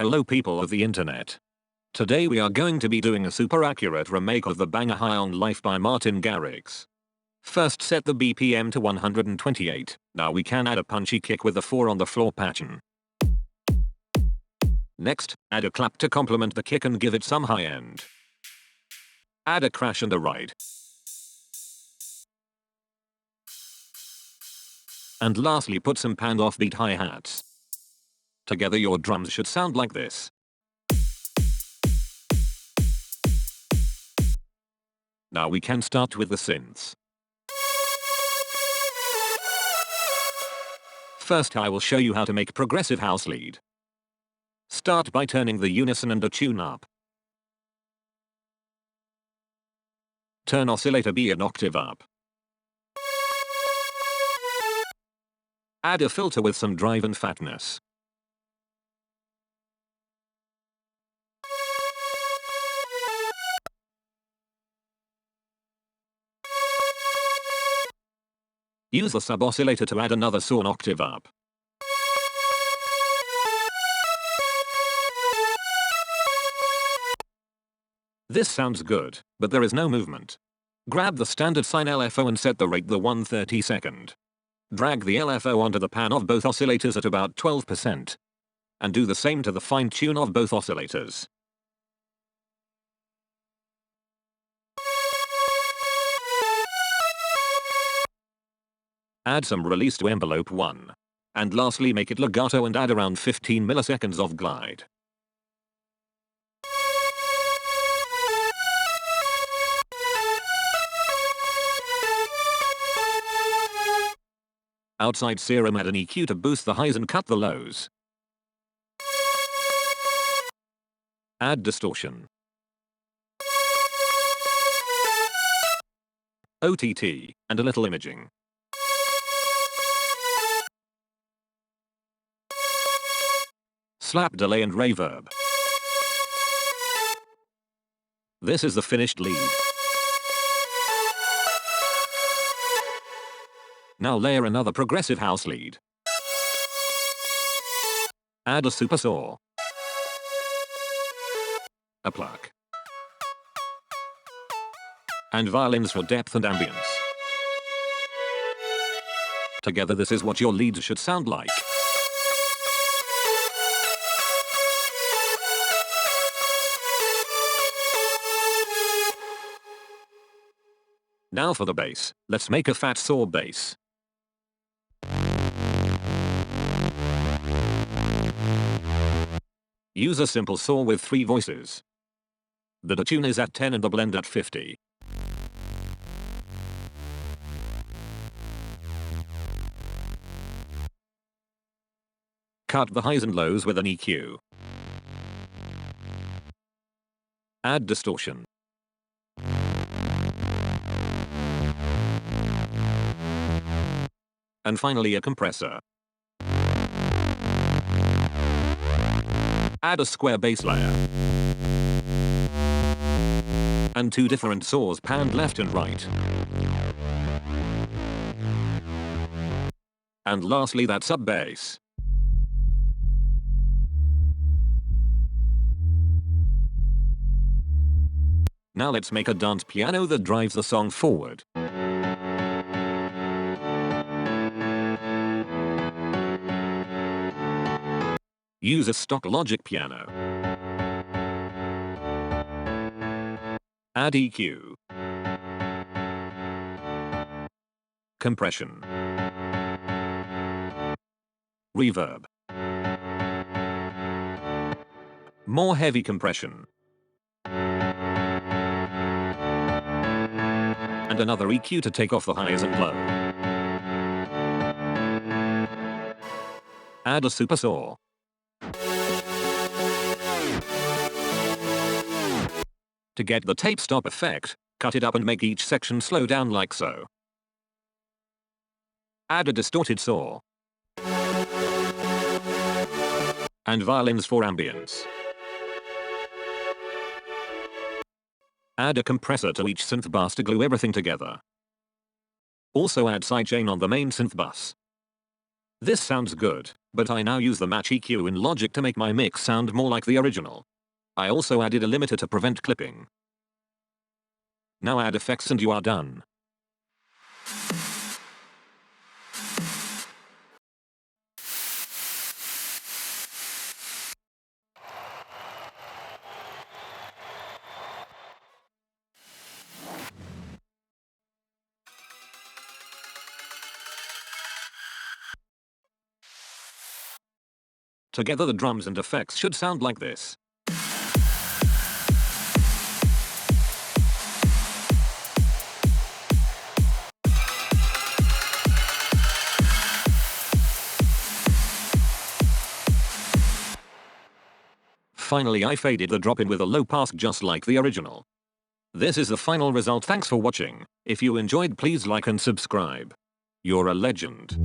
Hello people of the internet. Today we are going to be doing a super accurate remake of the banger High on Life by Martin Garrix. First set the BPM to 128, now we can add a punchy kick with the 4 on the floor pattern. Next, add a clap to complement the kick and give it some high end. Add a crash and a ride. And lastly put some panned offbeat hi-hats. Together your drums should sound like this. Now we can start with the synths. First I will show you how to make progressive house lead. Start by turning the unison and a tune up. Turn oscillator B an octave up. Add a filter with some drive and fatness. Use the sub-oscillator to add another saw an octave up. This sounds good, but there is no movement. Grab the standard sine LFO and set the rate the 1/32. Drag the LFO onto the pan of both oscillators at about 12%. And do the same to the fine tune of both oscillators. Add some release to envelope 1. And lastly make it legato and add around 15 milliseconds of glide. Outside serum add an EQ to boost the highs and cut the lows. Add distortion. OTT, and a little imaging. Slap delay and reverb. This is the finished lead. Now layer another progressive house lead. Add a super saw. A pluck. And violins for depth and ambience. Together this is what your leads should sound like. Now for the bass, let's make a fat saw bass. Use a simple saw with 3 voices. The detune is at 10 and the blend at 50. Cut the highs and lows with an EQ. Add distortion. And finally a compressor. Add a square bass layer. And 2 different saws panned left and right. And lastly that sub bass. Now let's make a dance piano that drives the song forward. Use a stock Logic piano. Add EQ. Compression. Reverb. More heavy compression. And another EQ to take off the highs and low. Add a super saw. To get the tape stop effect, cut it up and make each section slow down like so. Add a distorted saw. And violins for ambience. Add a compressor to each synth bus to glue everything together. Also add sidechain on the main synth bus. This sounds good, But I now use the match EQ in Logic to make my mix sound more like the original. I also added a limiter to prevent clipping. Now add effects and you are done. Together the drums and effects should sound like this. Finally I faded the drop in with a low pass just like the original. This is the final result. Thanks for watching. If you enjoyed, please like and subscribe. You're a legend.